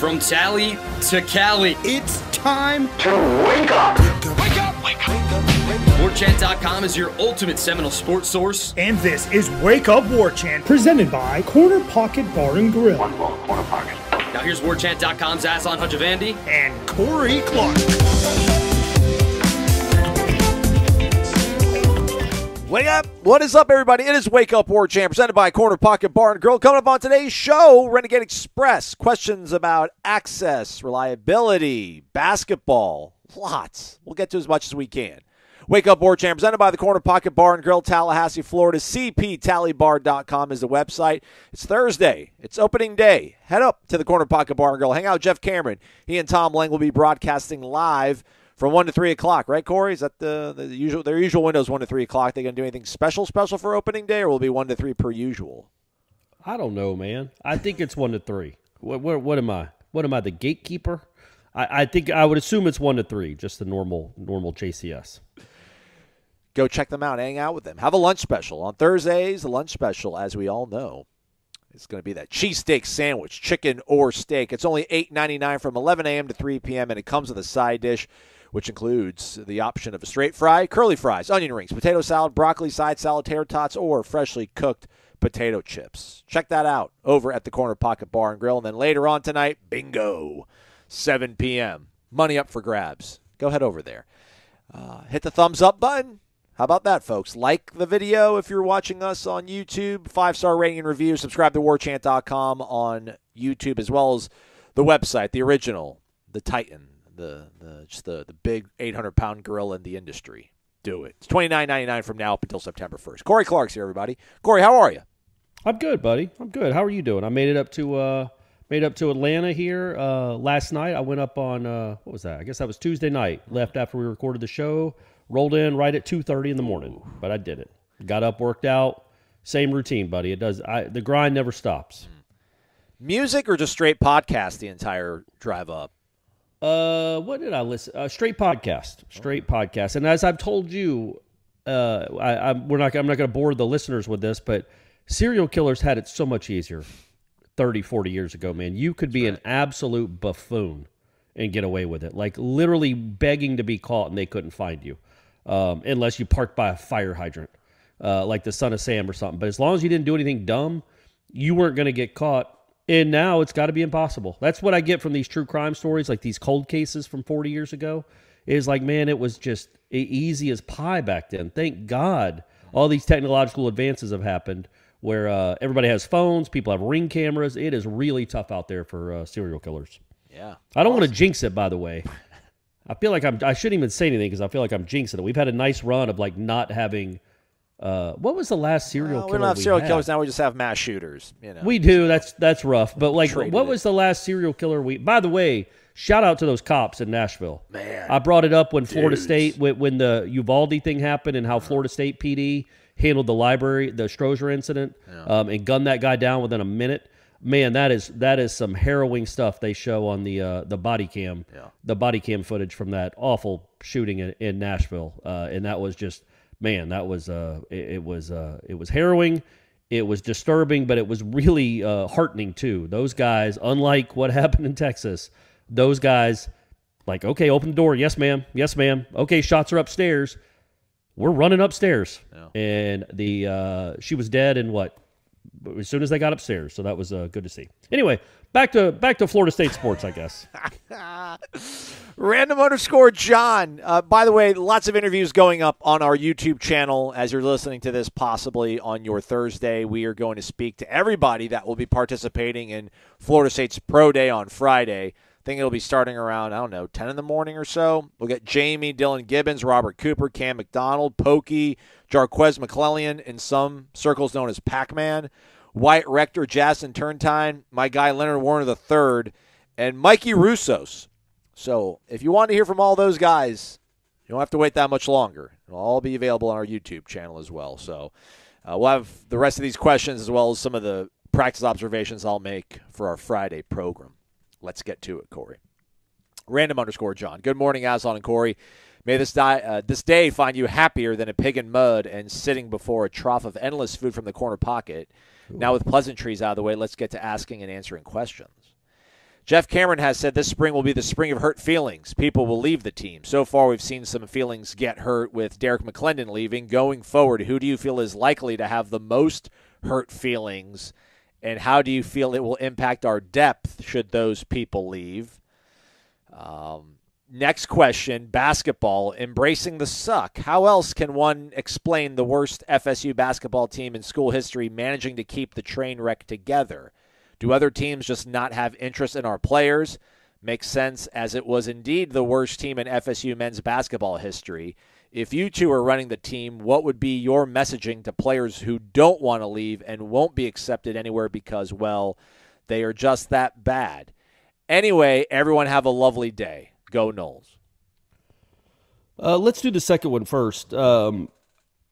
From Tally to Cali, It's time to wake up. Wake up! Wake up! Warchant.com is your ultimate Seminole sports source. And this is Wake Up Warchant, presented by Corner Pocket Bar and Grill. One ball, corner pocket. Now here's Warchant.com's Assan Hajavandi. And Corey Clark. Wake up! What is up, everybody? It is Wake Up Warchant, presented by Corner Pocket Bar and Grill. Coming up on today's show, Renegade Express. Questions about access, reliability, basketball, lots. We'll get to as much as we can. Wake Up Warchant, presented by the Corner Pocket Bar and Grill, Tallahassee, Florida. CPTallybar.com is the website. It's Thursday. It's opening day. Head up to the Corner Pocket Bar and Grill. Hang out with Jeff Cameron. He and Tom Lang will be broadcasting live from 1 to 3 o'clock, right, Corey? Is that the usual? Their usual window is 1 to 3 o'clock. They going to do anything special for opening day, or will it be 1 to 3 per usual? I don't know, man. I think it's 1 to 3. What am I? What am I, the gatekeeper? I think I would assume it's 1 to 3, just the normal JCS. Go check them out. Hang out with them. Have a lunch special. On Thursdays, the lunch special, as we all know, it's going to be that cheesesteak sandwich, chicken or steak. It's only $8.99 from 11 a.m. to 3 p.m., and it comes with a side dish, which includes the option of a straight fry, curly fries, onion rings, potato salad, broccoli side salad, tater tots, or freshly cooked potato chips. Check that out over at the Corner Pocket Bar and Grill. And then later on tonight, bingo, 7 p.m. Money up for grabs. Go head over there. Hit the thumbs up button. How about that, folks? Like the video if you're watching us on YouTube. 5-star rating and review. Subscribe to warchant.com on YouTube, as well as the website, the original, the Titan, the big 800-pound gorilla in the industry. Do it. It's $29.99 from now up until September 1st. Corey Clark's here, everybody. Corey, how are you? I'm good, buddy. I'm good. How are you doing? I made it up to Atlanta here last night. I went up on what was that? I guess that was Tuesday night. Left after we recorded the show. Rolled in right at 2:30 in the morning, but I did it. Got up, worked out. Same routine, buddy. It does. The grind never stops. Music or just straight podcast the entire drive up? What did I listen? Straight podcast. And as I've told you, I'm not going to bore the listeners with this, but serial killers had it so much easier 30, 40 years ago, man. You could be an absolute buffoon and get away with it, like literally begging to be caught, and they couldn't find you unless you parked by a fire hydrant, like the Son of Sam or something. But as long as you didn't do anything dumb, you weren't going to get caught. And now it's got to be impossible. That's what I get from these true crime stories, like these cold cases from 40 years ago, is like, man, it was just easy as pie back then. Thank God all these technological advances have happened where everybody has phones, people have Ring cameras. It is really tough out there for serial killers. Yeah. I don't want to jinx it, by the way. I feel like I shouldn't even say anything because I feel like I'm jinxing it. We've had a nice run of like not having. What was the last serial killer? We don't have serial killers now. We just have mass shooters. You know, we do. That's rough. But like, what was the last serial killer we? By the way, shout out to those cops in Nashville. Man, I brought it up when Florida State, when the Uvalde thing happened, and how Florida State PD handled the Strozer incident, and gunned that guy down within a minute. Man, that is some harrowing stuff they show on the body cam, the body cam footage from that awful shooting in Nashville, and that was just. Man, that was it was harrowing, it was disturbing, but it was really heartening too. Those guys, unlike what happened in Texas, those guys, like, okay, open the door, yes ma'am, okay, shots are upstairs, we're running upstairs, and she was dead in what? As soon as they got upstairs, so that was good to see. Anyway, back to Florida State sports, I guess. Random_John. By the way, lots of interviews going up on our YouTube channel as you're listening to this, possibly on your Thursday. We are going to speak to everybody that will be participating in Florida State's Pro Day on Friday. I think it'll be starting around, 10 in the morning or so. We'll get Jamie, Dylan Gibbons, Robert Cooper, Cam McDonald, Pokey, Jarquez McClellan, in some circles known as Pac-Man, Wyatt Rector, Jason Turntine, my guy Leonard Warner III, and Mikey Russos. So if you want to hear from all those guys, you don't have to wait that much longer. It'll all be available on our YouTube channel as well. So we'll have the rest of these questions as well as some of the practice observations I'll make for our Friday program. Let's get to it, Corey. Random_John. Good morning, Aslan and Corey. May this day find you happier than a pig in mud and sitting before a trough of endless food from the corner pocket. Ooh. Now with pleasantries out of the way, let's get to asking and answering questions. Jeff Cameron has said this spring will be the spring of hurt feelings. People will leave the team. So far, we've seen some feelings get hurt with Derek McClendon leaving. Going forward, who do you feel is likely to have the most hurt feelings, and how do you feel it will impact our depth should those people leave? Next question, basketball, embracing the suck. How else can one explain the worst FSU basketball team in school history managing to keep the train wreck together? Do other teams just not have interest in our players? Makes sense, as it was indeed the worst team in FSU men's basketball history. If you two are running the team, what would be your messaging to players who don't want to leave and won't be accepted anywhere because, well, they are just that bad? Anyway, everyone have a lovely day. Go Noles. Let's do the second one first. I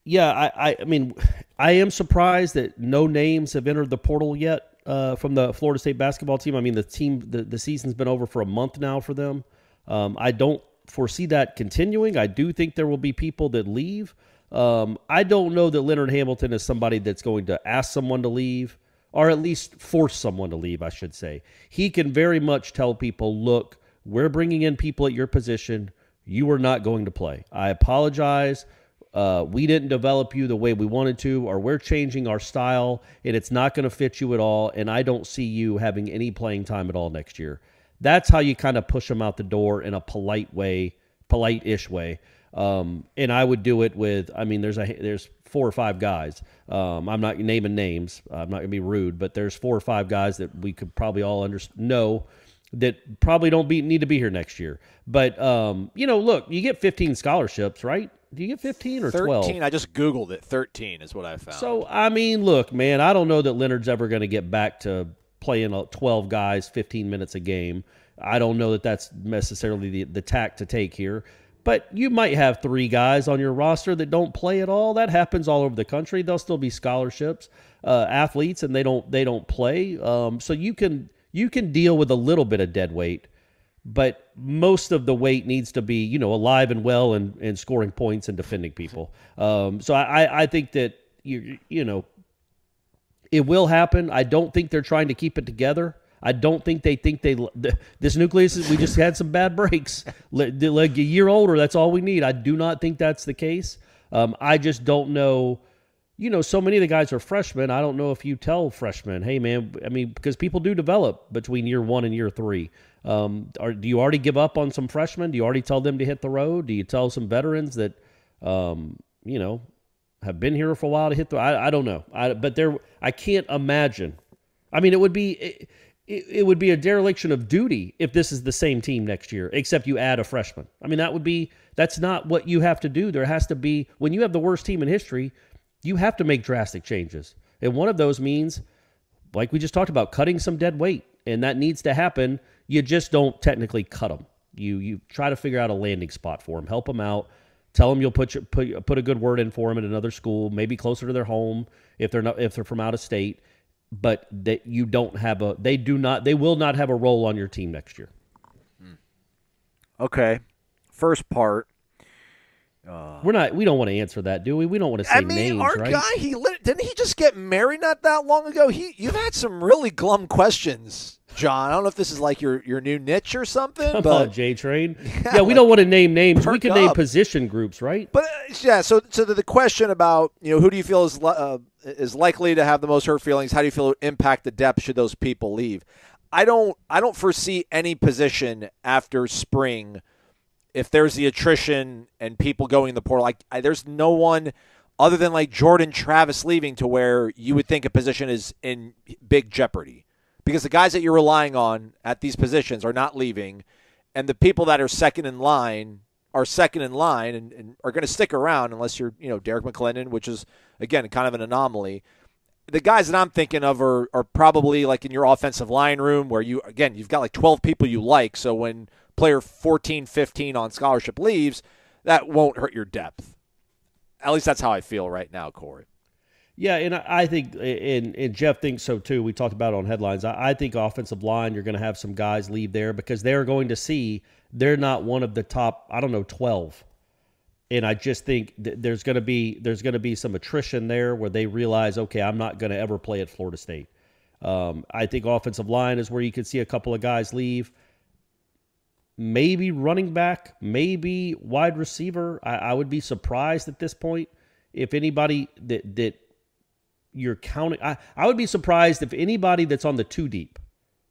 mean, I am surprised that no names have entered the portal yet from the Florida State basketball team. I mean, the season's been over for a month now for them. I don't foresee that continuing. I do think there will be people that leave. I don't know that Leonard Hamilton is somebody that's going to ask someone to leave, or at least force someone to leave, I should say. He can very much tell people, look, we're bringing in people at your position. You are not going to play. I apologize. We didn't develop you the way we wanted to, or we're changing our style, and it's not going to fit you at all, and I don't see you having any playing time at all next year. That's how you kind of push them out the door in a polite-ish way. And I would do it with, I mean, there's 4 or 5 guys. I'm not naming names. I'm not going to be rude, but there's 4 or 5 guys that we could probably all know that probably don't need to be here next year. But, look, you get 15 scholarships, right? Do you get 15 or 12? 13. I just Googled it. 13 is what I found. So, I mean, look, man, I don't know that Leonard's ever going to get back to playing 12 guys, 15 minutes a game. I don't know that that's necessarily the tack to take here. But you might have 3 guys on your roster that don't play at all. That happens all over the country. There'll still be scholarships, athletes, and they don't play. So you can deal with a little bit of dead weight, but most of the weight needs to be, alive and well and scoring points and defending people. So I think that it will happen. I don't think they're trying to keep it together. I don't think this nucleus we just had some bad breaks. Like a year older, that's all we need. I do not think that's the case. I just don't know. So many of the guys are freshmen. I don't know if you tell freshmen, hey, man, I mean, because people do develop between year 1 and year 3. Do you already give up on some freshmen? Do you already tell them to hit the road? Do you tell some veterans that, have been here for a while to hit the road? I don't know. I can't imagine. I mean, it would be a dereliction of duty if this is the same team next year, except you add a freshman. I mean, that's not what you have to do. There has to be, when you have the worst team in history, you have to make drastic changes. And one of those means, like we just talked about, cutting some dead weight. And that needs to happen. You just don't technically cut them. You try to figure out a landing spot for them, help them out, tell them you'll put a good word in for them at another school, maybe closer to their home if they're from out of state. But that you don't have they will not have a role on your team next year. Okay. First part. We don't want to answer that, do we? We don't want to say names, our right? Guy, didn't he just get married not that long ago? You've had some really glum questions, John. I don't know if this is like your new niche or something. Come on, J-Train. Yeah, we don't want to name names. We can name position groups, right? But so the question about who do you feel is likely to have the most hurt feelings? How do you feel it would impact the depth should those people leave? I don't foresee any position after spring. If there's the attrition and people going in the portal, there's no one other than like Jordan Travis leaving to where you would think a position is in big jeopardy, because the guys that you're relying on at these positions are not leaving, and the people that are second in line are second in line and are going to stick around unless you're Derek McClendon, which is again kind of an anomaly. The guys that I'm thinking of are probably like in your offensive line room where you've got like 12 people you like, so when player 14, 15 on scholarship leaves, that won't hurt your depth. At least that's how I feel right now, Corey. Yeah, and I think, and Jeff thinks so too, we talked about it on headlines, I think offensive line, you're going to have some guys leave there because they're going to see they're not one of the top, 12. And I just think there's going to be some attrition there where they realize, okay, I'm not going to ever play at Florida State. I think offensive line is where you could see a couple of guys leave. Maybe running back, maybe wide receiver. I would be surprised at this point if anybody that you're counting. I would be surprised if anybody that's on the 2 deep,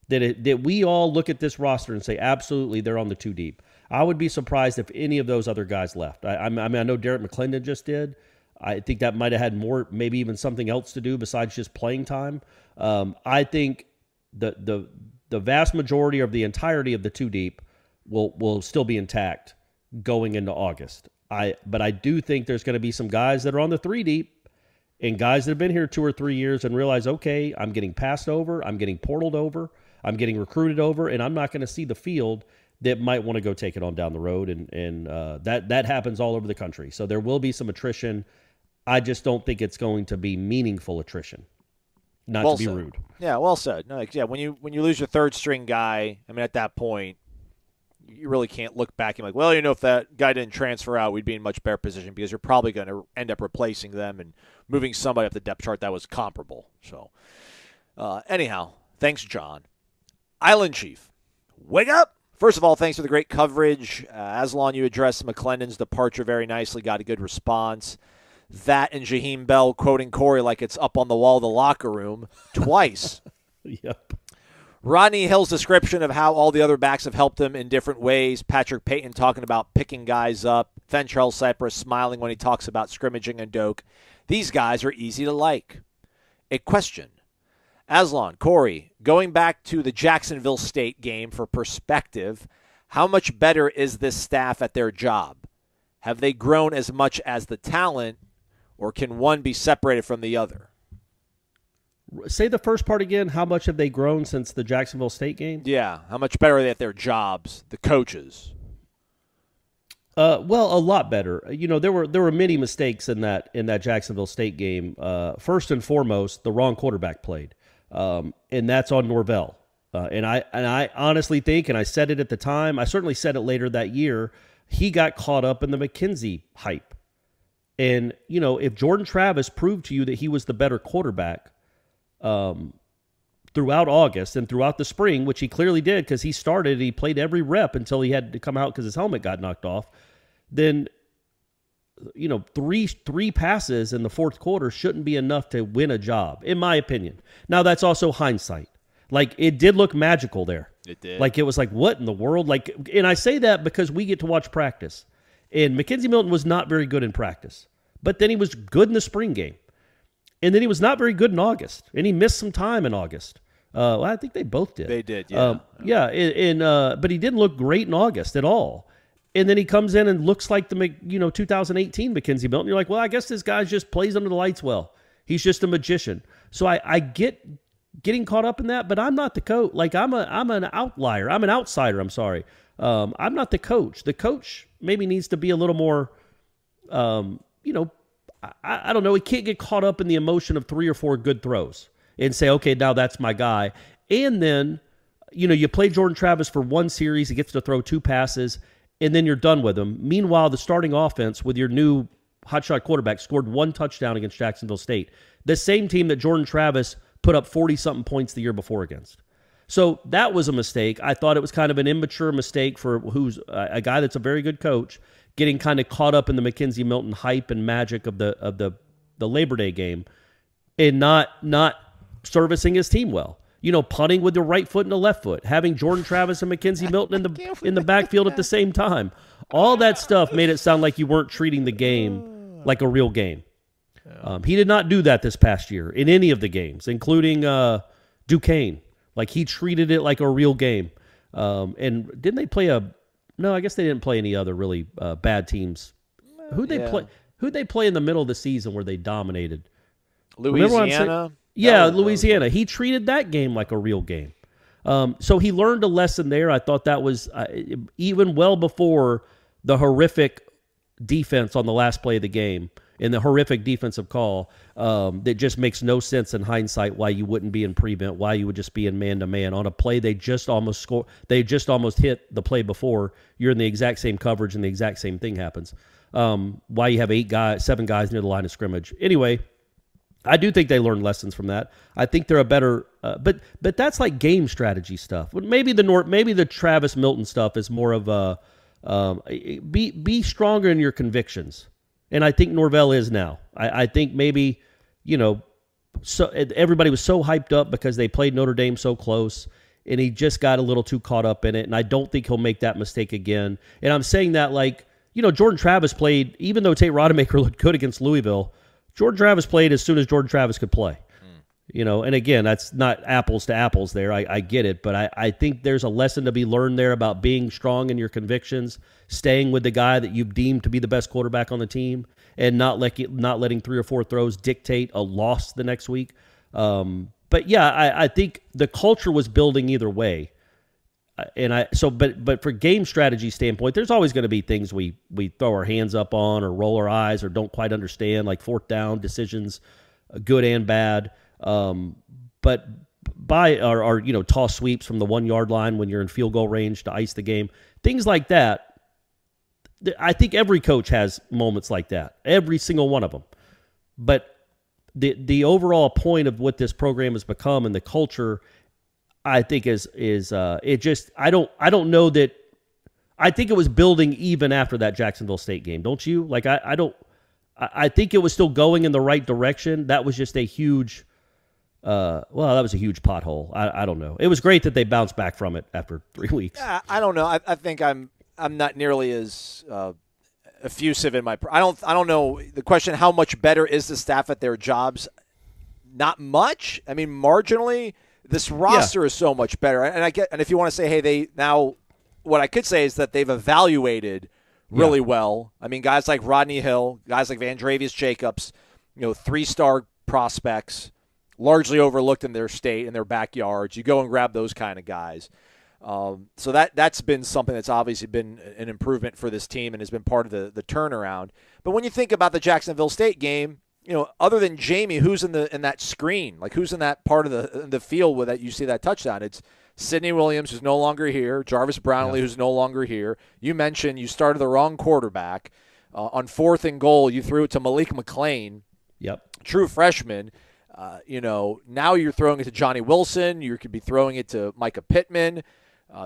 that we all look at this roster and say, absolutely, they're on the 2 deep. I would be surprised if any of those other guys left. I mean, I know Derek McClendon just did. I think that might have had more, maybe even something else to do besides just playing time. I think the vast majority of the entirety of the 2 deep will still be intact going into August. But I do think there's going to be some guys that are on the 3 deep and guys that have been here 2 or 3 years and realize, okay, I'm getting passed over, I'm getting portaled over, I'm getting recruited over, and I'm not going to see the field that might want to go take it on down the road. And that happens all over the country. So there will be some attrition. I just don't think it's going to be meaningful attrition. Not well to be said. Rude. Yeah, well said. No, yeah, when you lose your 3rd string guy, I mean, at that point, you really can't look back and be like, well, if that guy didn't transfer out, we'd be in much better position because you're probably going to end up replacing them and moving somebody up the depth chart that was comparable. So, anyhow, thanks, John. Island Chief, wake up! First of all, thanks for the great coverage. Aslan, you addressed McClendon's departure very nicely, got a good response. That and Jaheim Bell quoting Corey like it's up on the wall of the locker room twice. Yep. Rodney Hill's description of how all the other backs have helped him in different ways. Patrick Payton talking about picking guys up. Fentrell Cypress smiling when he talks about scrimmaging and Doak. These guys are easy to like. A question. Aslan, Corey, going back to the Jacksonville State game for perspective, how much better is this staff at their job? Have they grown as much as the talent, or can one be separated from the other? Say the first part again. How much have they grown since the Jacksonville State game? Yeah. How much better are they at their jobs, the coaches? Well, a lot better. There were many mistakes in that Jacksonville State game. First and foremost, the wrong quarterback played, and that's on Norvell. And I honestly think, and I said it at the time, I certainly said it later that year, he got caught up in the McKenzie hype. And if Jordan Travis proved to you that he was the better quarterback throughout August and throughout the spring, which he clearly did because he played every rep until he had to come out because his helmet got knocked off, then three passes in the fourth quarter shouldn't be enough to win a job, in my opinion. Now, that's also hindsight. Like, it did look magical there. It did. Like, it was like, what in the world? Like, and I say that because we get to watch practice. And McKenzie Milton was not very good in practice. But then he was good in the spring game. And then he was not very good in August. And he missed some time in August. Well, I think they both did. They did, yeah. But he didn't look great in August at all. And then he comes in and looks like the 2018 McKenzie Milton. You're like, well, I guess this guy just plays under the lights well. He's just a magician. So I get getting caught up in that, but I'm not the coach. Like, I'm an outlier. I'm an outsider. I'm sorry. I'm not the coach. The coach maybe needs to be a little more, I don't know. He can't get caught up in the emotion of 3 or 4 good throws and say, okay, now that's my guy. And then, you play Jordan Travis for 1 series. He gets to throw 2 passes, and then you're done with him. Meanwhile, the starting offense with your new hotshot quarterback scored 1 touchdown against Jacksonville State, the same team that Jordan Travis put up 40-something points the year before against. So that was a mistake. I thought it was kind of an immature mistake for who's a guy that's a very good coach, getting kind of caught up in the McKenzie Milton hype and magic of the Labor Day game, and not servicing his team well. Punting with the right foot and the left foot, having Jordan Travis and McKenzie Milton in the backfield at the same time. All that stuff made it sound like you weren't treating the game like a real game. He did not do that this past year in any of the games, including Duquesne. Like, he treated it like a real game. And didn't they play no, I guess they didn't play any other really bad teams. Who'd they play in the middle of the season where they dominated? Louisiana? Yeah, Louisiana. He treated that game like a real game. So he learned a lesson there. I thought that was even well before the horrific defense on the last play of the game and the horrific defensive call that just makes no sense in hindsight why you wouldn't be in prevent, why you would just be in man-to-man. On a play they just almost scored. They just almost hit the play before. You're in the exact same coverage and the exact same thing happens. Why you have 7 guys near the line of scrimmage. Anyway, I do think they learned lessons from that. I think they're a better but that's like game strategy stuff. Maybe the Travis Milton stuff is more of a be stronger in your convictions, and I think Norvell is now. I think maybe so everybody was so hyped up because they played Notre Dame so close, and he just got a little too caught up in it, and I don't think he'll make that mistake again. And I'm saying that Jordan Travis played, even though Tate Rodemaker looked good against Louisville, Jordan Travis played as soon as Jordan Travis could play. And again, that's not apples to apples there. I get it, but I think there's a lesson to be learned there about being strong in your convictions, staying with the guy that you've deemed to be the best quarterback on the team, and not letting 3 or 4 throws dictate a loss the next week. But yeah, I think the culture was building either way. But for game strategy standpoint, there's always going to be things we throw our hands up on or roll our eyes or don't quite understand, like 4th down decisions, good and bad. But toss sweeps from the 1-yard line when you're in field goal range to ice the game, things like that. I think every coach has moments like that, every single one of them. But the overall point of what this program has become and the culture, I think is it just I don't know that. I think it was building even after that Jacksonville State game, don't you? I think it was still going in the right direction. That was just a huge. That was a huge pothole. I don't know. It was great that they bounced back from it after 3 weeks. Yeah, I don't know. I think I'm not nearly as effusive in my. I don't know the question. How much better is the staff at their jobs? Not much. I mean, marginally. This roster is so much better, and if you want to say, hey, they now. What I could say is that they've evaluated really well. I mean, guys like Rodney Hill, guys like Vandravius Jacobs, 3-star prospects. Largely overlooked in their state, in their backyards. You go and grab those kind of guys. So that's been something that's obviously been an improvement for this team and has been part of the turnaround. But when you think about the Jacksonville State game, other than Jamie, who's in that screen? Like, who's in that part of the field where that you see that touchdown? It's Sidney Williams, who's no longer here, Jarvis Brownlee, who's no longer here. You mentioned you started the wrong quarterback. On 4th and goal, you threw it to Malik McClain, true freshman. Now you're throwing it to Johnny Wilson. You could be throwing it to Micah Pittman.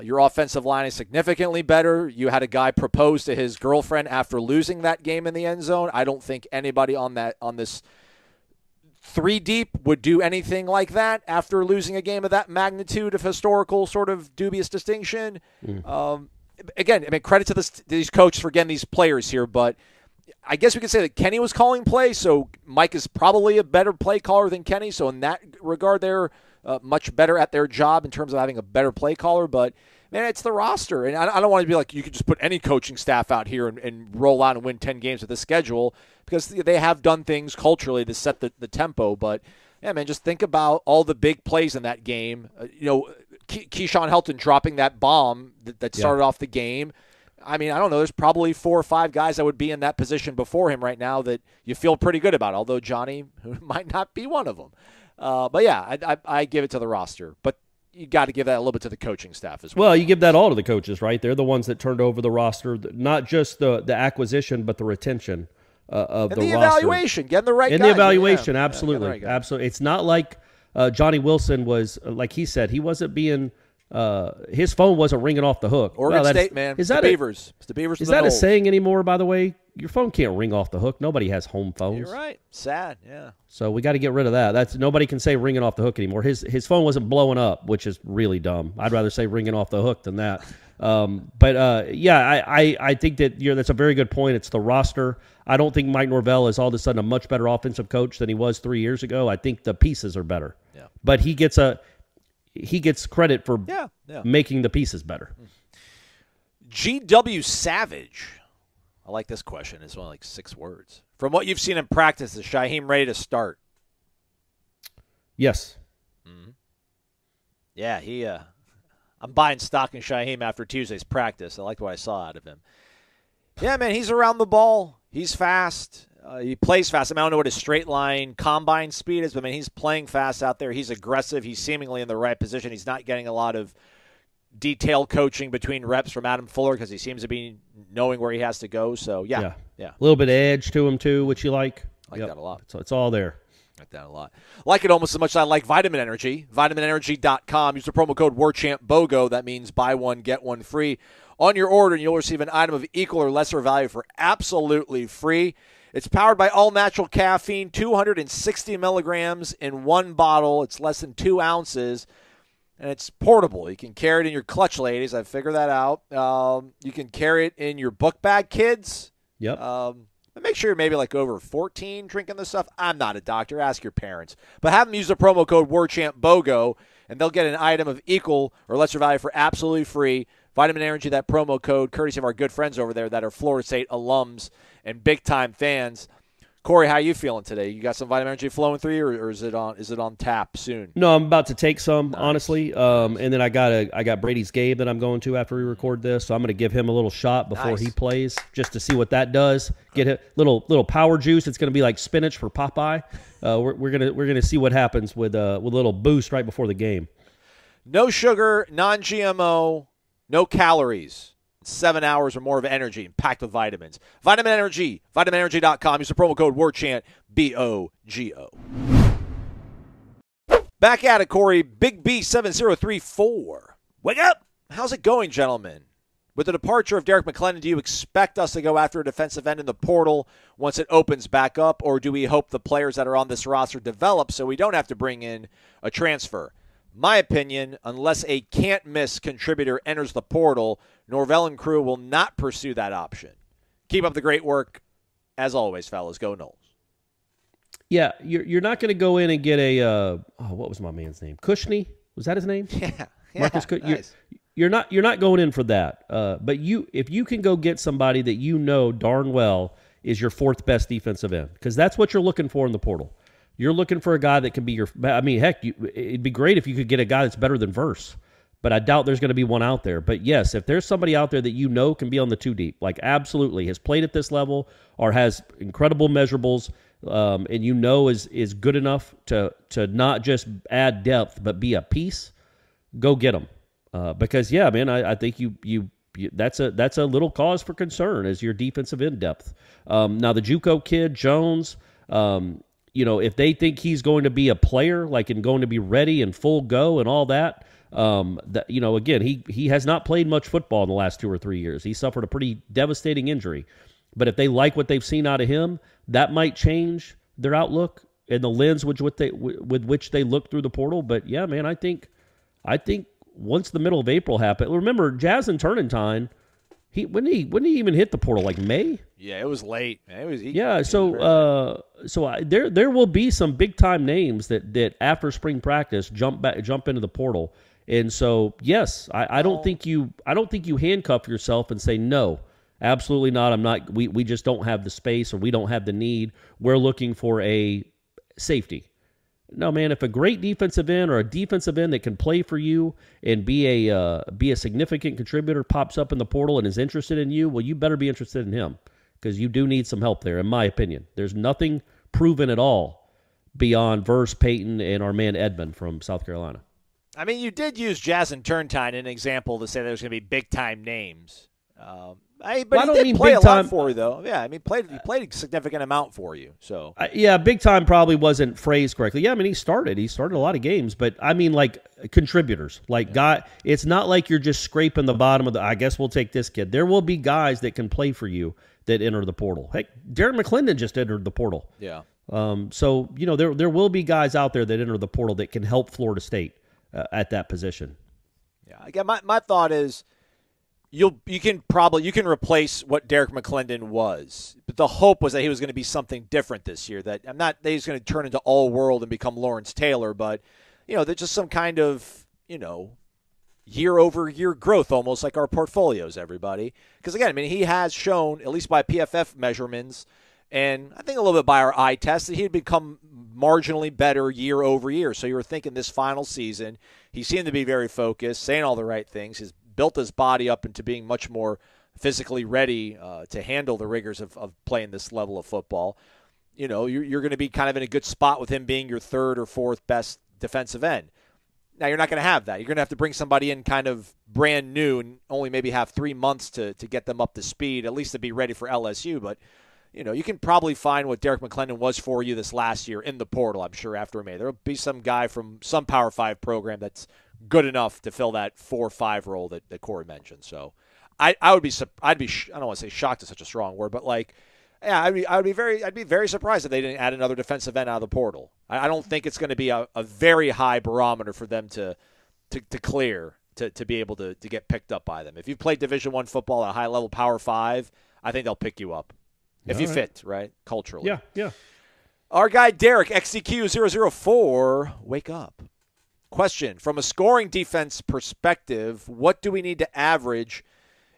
Your offensive line is significantly better. You had a guy propose to his girlfriend after losing that game in the end zone. I don't think anybody on this 3 deep would do anything like that after losing a game of that magnitude of historical sort of dubious distinction. Again, I mean, credit to these coaches for getting these players here, but I guess we could say that Kenny was calling plays, so Mike is probably a better play caller than Kenny. So in that regard, they're much better at their job in terms of having a better play caller. But, man, it's the roster. And I don't want to be like you could just put any coaching staff out here and roll out and win 10 games with the schedule, because they have done things culturally to set the tempo. But, yeah, man, just think about all the big plays in that game. Keyshawn Helton dropping that bomb that started off the game. I mean, I don't know. There's probably 4 or 5 guys that would be in that position before him right now that you feel pretty good about, although Johnny might not be one of them. But, yeah, I give it to the roster. But you got to give that a little bit to the coaching staff as well. Well, you give that all to the coaches, right? They're the ones that turned over the roster, not just the acquisition, but the retention of the roster. And the evaluation, getting the right guy. And the evaluation, absolutely. Yeah, absolutely. It's not like Johnny Wilson was, like he said, he wasn't being – his phone wasn't ringing off the hook. Oregon State, man. It's the Beavers. It's the Beavers. Is that a saying anymore, by the way? Your phone can't ring off the hook. Nobody has home phones. You're right. Sad, yeah. So we got to get rid of that. Nobody can say ringing off the hook anymore. His phone wasn't blowing up, which is really dumb. I'd rather say ringing off the hook than that. I think that that's a very good point. It's the roster. I don't think Mike Norvell is all of a sudden a much better offensive coach than he was 3 years ago. I think the pieces are better. Yeah. But he gets credit for making the pieces better. G.W. Savage. I like this question. It's only like 6 words. From what you've seen in practice, is Shyheim ready to start? Yes. Mm-hmm. Yeah, I'm buying stock in Shyheim after Tuesday's practice. I liked what I saw out of him. Yeah, man, he's around the ball. He's fast. He plays fast. I don't know what his straight line combine speed is, but, he's playing fast out there. He's aggressive. He's seemingly in the right position. He's not getting a lot of detailed coaching between reps from Adam Fuller because he seems to be knowing where he has to go. So, yeah. A little bit of edge to him, too, which you like. I like that a lot. So it's all there. Got that a lot. Like it almost as much as I like Vitamin Energy. VitaminEnergy.com. Use the promo code WarChampBOGO. That means buy one, get one free on your order, and you'll receive an item of equal or lesser value for absolutely free. It's powered by all-natural caffeine, 260 milligrams in one bottle. It's less than 2 ounces, and it's portable. You can carry it in your clutch, ladies. I figured that out. You can carry it in your book bag, kids. Yep. Make sure you're maybe like over 14 drinking this stuff. I'm not a doctor. Ask your parents. But have them use the promo code WarChampBOGO, and they'll get an item of equal or lesser value for absolutely free. Vitamin Energy, that promo code, courtesy of our good friends over there that are Florida State alums and big-time fans. Corey, how you feeling today? You got some Vitamin Energy flowing through you, or is it on tap soon? No, I'm about to take some, honestly. And then I got Brady's game that I'm going to after we record this, so I'm going to give him a little shot before he plays, just to see what that does. Get a little power juice. It's going to be like spinach for Popeye. We're gonna see what happens with a little boost right before the game. No sugar, non-GMO, no calories. 7 hours or more of energy packed with vitamins. Vitamin Energy, VitaminEnergy.com. Use the promo code WarChant, BOGO. Back at it, Corey. Big B7034. Wake up! How's it going, gentlemen? With the departure of Derek McClendon, do you expect us to go after a defensive end in the portal once it opens back up, or do we hope the players that are on this roster develop so we don't have to bring in a transfer? My opinion, unless a can't-miss contributor enters the portal, Norvell and crew will not pursue that option. Keep up the great work. As always, fellas, go Noles. Yeah, you're not going to go in and get a what was my man's name? Cushney? Was that his name? Yeah, Marcus nice. You're not going in for that. But if you can go get somebody that you know darn well is your fourth best defensive end, because that's what you're looking for in the portal. You're looking for a guy that can be your – I mean, heck, it'd be great if you could get a guy that's better than Verse, but I doubt there's going to be one out there. But, yes, if there's somebody out there that you know can be on the two deep, like absolutely has played at this level or has incredible measurables and you know is good enough to not just add depth but be a piece, go get them. Because, yeah, man, I think you that's a little cause for concern as your defensive end depth. Now, the JUCO kid, Jones if they think he's going to be a player, like and going to be ready and full go and all that, again, he has not played much football in the last 2 or 3 years. He suffered a pretty devastating injury. But if they like what they've seen out of him, that might change their outlook and the lens with which they look through the portal. But yeah, man, I think once the middle of April happened, remember Jazz and Turnentine. When did he even hit the portal? Like May? Yeah, it was late. There will be some big time names that after spring practice jump into the portal. And so yes, I don't think you handcuff yourself and say no, absolutely not. I'm not. We just don't have the space or we don't have the need. We're looking for a safety. No, man, if a great defensive end or a defensive end that can play for you and be a significant contributor pops up in the portal and is interested in you, well, you better be interested in him because you do need some help there, in my opinion. There's nothing proven at all beyond Verse, Peyton, and our man Edmond from South Carolina. I mean, you did use Jazz and Turntine in an example to say there's going to be big-time names. He did play a lot for you, though. Yeah, I mean, he played a significant amount for you. So big time probably wasn't phrased correctly. Yeah, I mean, he started a lot of games, but I mean, like contributors, it's not like you're just scraping the bottom of the. I guess we'll take this kid. There will be guys that can play for you that enter the portal. Heck, Derek McClendon just entered the portal. Yeah. So there will be guys out there that enter the portal that can help Florida State at that position. Yeah. Again, my thought is. You can replace what Derek McClendon was, but the hope was that he was going to be something different this year. That he's going to turn into all world and become Lawrence Taylor, but there's just some kind of year over year growth, almost like our portfolios, everybody. Because again, I mean, he has shown, at least by PFF measurements, and I think a little bit by our eye test, that he had become marginally better year over year. So you were thinking this final season, he seemed to be very focused, saying all the right things. His built his body up into being much more physically ready to handle the rigors of playing this level of football. You're going to be kind of in a good spot with him being your third or fourth best defensive end. Now, you're not going to have that. You're going to have to bring somebody in kind of brand new and only maybe have 3 months to get them up to speed, at least to be ready for LSU. But, you can probably find what Derek McClendon was for you this last year in the portal, I'm sure, after May. There will be some guy from some Power 5 program that's good enough to fill that 4 or 5 role that Corey mentioned. So I don't want to say shocked is such a strong word, but I'd be very surprised if they didn't add another defensive end out of the portal. I don't think it's going to be a very high barometer for them to clear to be able to get picked up by them. If you've played Division I football at a high level Power 5, I think they'll pick you up. If you fit, right, culturally. Yeah. Our guy Derek, XCQ004, wake up. Question, from a scoring defense perspective, what do we need to average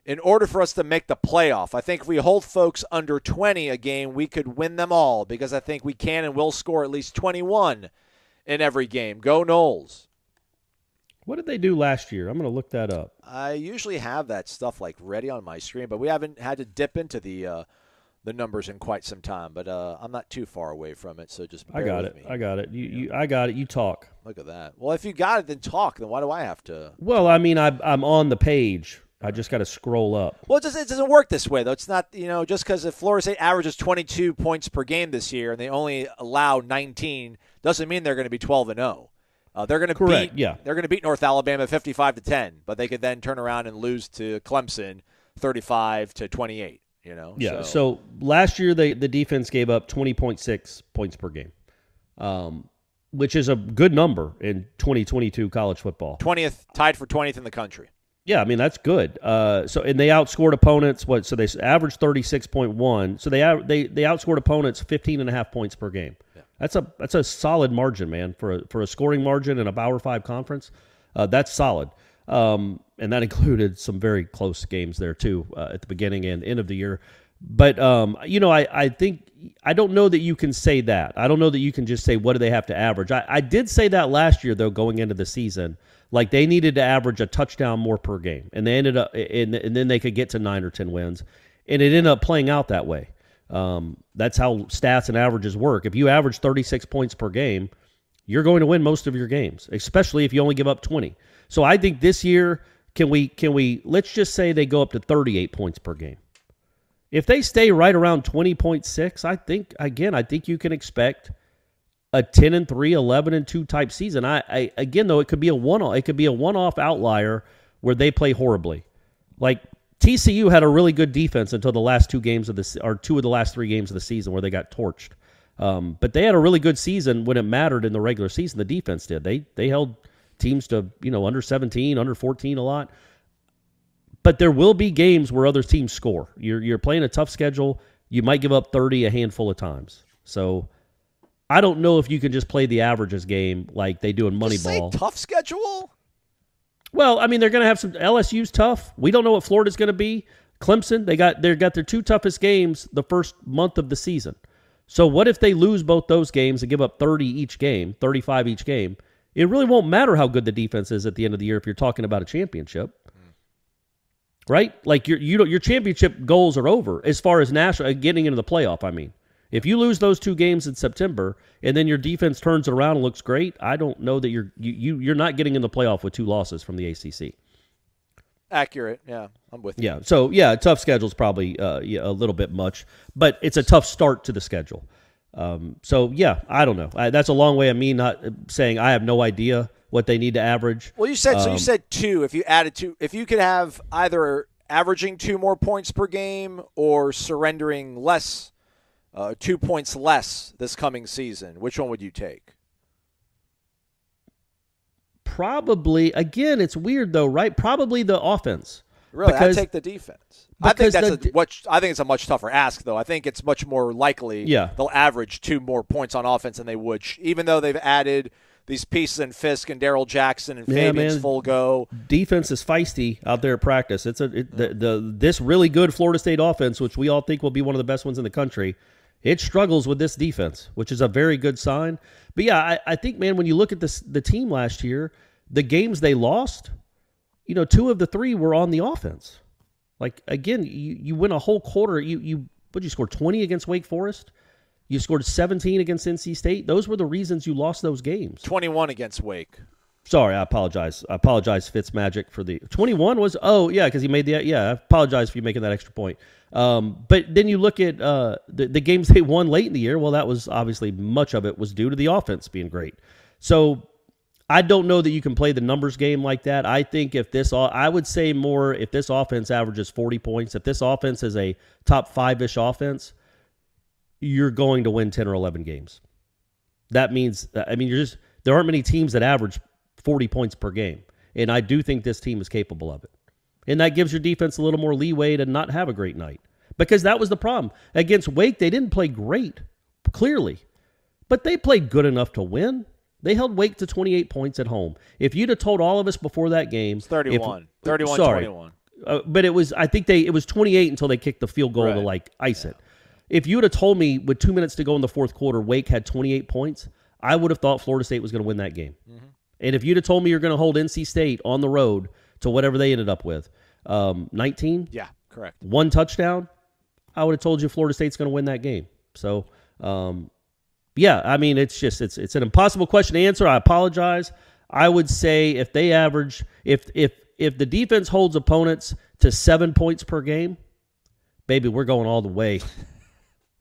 in order for us to make the playoff? I think if we hold folks under 20 a game, we could win them all because I think we can and will score at least 21 in every game. Go Noles. What did they do last year? I'm going to look that up. I usually have that stuff ready on my screen, but we haven't had to dip into the numbers in quite some time. But I'm not too far away from it, so just bear with me. I got it. I got it. You talk. Look at that. Well, if you got it, then talk. Then why do I have to? Well, I mean, I'm on the page. I just got to scroll up. Well, it doesn't work this way, though. It's not, just because if Florida State averages 22 points per game this year and they only allow 19, doesn't mean they're going to be 12-0. They're going to beat North Alabama 55-10, but they could then turn around and lose to Clemson 35-28. Yeah. So last year the defense gave up 20.6 points per game, which is a good number in 2022 college football. 20th, tied for 20th in the country. Yeah, I mean that's good. And they outscored opponents. So they averaged 36.1. So they outscored opponents 15.5 points per game. Yeah. That's a solid margin, man, for a scoring margin in a Power 5 conference. That's solid. And that included some very close games there too at the beginning and end of the year. But I think I don't know that you can say that. I don't know that you can just say what do they have to average. I did say that last year though, going into the season. Like they needed to average a touchdown more per game, and they ended up, and then they could get to 9 or 10 wins, and it ended up playing out that way. That's how stats and averages work. If you average 36 points per game, you're going to win most of your games, especially if you only give up 20. So I think this year, can we let's just say they go up to 38 points per game. If they stay right around 20.6, I think you can expect a 10-3, 11-2 type season. I again though, it could be a one-off outlier where they play horribly. Like TCU had a really good defense until the last 2 of the last 3 games of the season where they got torched. But they had a really good season when it mattered in the regular season. The defense did. They held teams to under 17, under 14 a lot. But there will be games where other teams score. You're playing a tough schedule. You might give up 30 a handful of times. So I don't know if you can just play the averages game like they do in Moneyball. Tough schedule? Well, I mean, they're going to have some. LSU's tough. We don't know what Florida's going to be. Clemson, they got their 2 toughest games the first month of the season. So what if they lose both those games and give up 30 each game, 35 each game? It really won't matter how good the defense is at the end of the year if you're talking about a championship. Right? Like your championship goals are over as far as national getting into the playoff, I mean. If you lose those 2 games in September and then your defense turns it around and looks great, I don't know that you're not getting in the playoff with 2 losses from the ACC. Accurate, yeah, I'm with you. Yeah, so a tough schedule is probably a little bit much, but it's a tough start to the schedule. I don't know. That's a long way of me not saying I have no idea what they need to average. Well, you said 2. If you added 2, if you could have either averaging 2 more points per game or surrendering less. 2 points less this coming season. Which one would you take? Probably, again, it's weird though, right? Probably the offense. Really, I'd take the defense. I think it's a much tougher ask, though. I think it's much more likely they'll average 2 more points on offense than they would, even though they've added these pieces in Fisk and Darrell Jackson and Fabian's full go. Defense is feisty out there at practice. This really good Florida State offense, which we all think will be one of the best ones in the country. It struggles with this defense, which is a very good sign. But, yeah, I think, man, when you look at the team last year, the games they lost, 2 of the 3 were on the offense. Like, again, you win a whole quarter. You scored 20 against Wake Forest? You scored 17 against NC State? Those were the reasons you lost those games. 21 against Wake. Sorry, I apologize. Fitzmagic, for the 21 was. Oh yeah, because he made the. Yeah, I apologize for you making that extra point. But then you look at the games they won late in the year. Well, that was obviously much of it was due to the offense being great. So I don't know that you can play the numbers game like that. I think I would say more if this offense averages 40 points, if this offense is a top 5-ish offense, you're going to win 10 or 11 games. That means, there aren't many teams that average 40 points per game. And I do think this team is capable of it. And that gives your defense a little more leeway to not have a great night. Because that was the problem. Against Wake, they didn't play great, clearly. But they played good enough to win. They held Wake to 28 points at home. If you'd have told all of us before that game... It's 31. 31-21. But it was, it was 28 until they kicked the field goal to, ice it. If you would have told me with 2 minutes to go in the fourth quarter, Wake had 28 points, I would have thought Florida State was going to win that game. Mm-hmm. And if you'd have told me you're going to hold NC State on the road to whatever they ended up with, 19? Yeah, correct. 1 touchdown, I would have told you Florida State's going to win that game. So, it's an impossible question to answer. I apologize. I would say if they average, if the defense holds opponents to 7 points per game, baby, we're going all the way.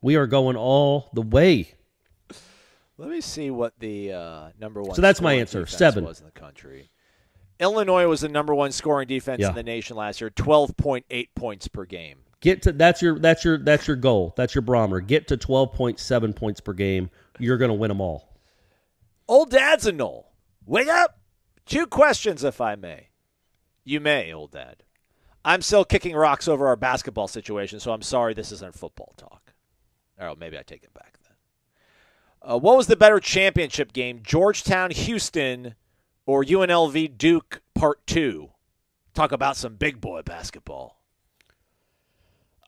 We are going all the way. Let me see what the number one. So that's my answer. 7 was in the country. Illinois was the number 1 scoring defense in the nation last year. 12.8 points per game. Get to that's your goal. That's your barometer. Get to 12.7 points per game. You're going to win them all. Old Dad's a Nole. Wake up! 2 questions, if I may. You may, old Dad. I'm still kicking rocks over our basketball situation, so I'm sorry this isn't football talk. Or maybe I take it back then. What was the better championship game, Georgetown-Houston or UNLV-Duke Part 2? Talk about some big boy basketball.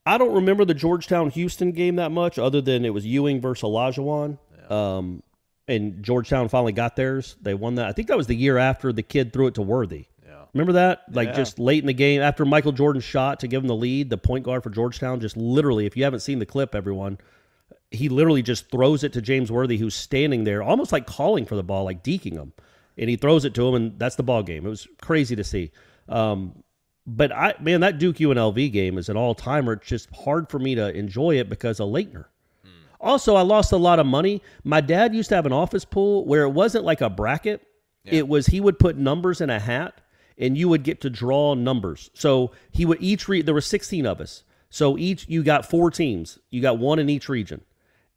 I don't remember the Georgetown-Houston game that much, other than it was Ewing versus Olajuwon. Yeah. And Georgetown finally got theirs. They won that. I think that was the year after the kid threw it to Worthy. Yeah. Remember that? Just late in the game, after Michael Jordan shot to give him the lead, the point guard for Georgetown just literally, if you haven't seen the clip, everyone, he literally just throws it to James Worthy, who's standing there, almost like calling for the ball, like deking him. And he throws it to him, and that's the ball game. It was crazy to see. But that Duke UNLV game is an all-timer. It's just hard for me to enjoy it because of Leitner. Also, I lost a lot of money. My dad used to have an office pool where it wasn't like a bracket. Yeah. It was he would put numbers in a hat, and you would get to draw numbers. So he would there were 16 of us. So you got 4 teams. You got 1 in each region.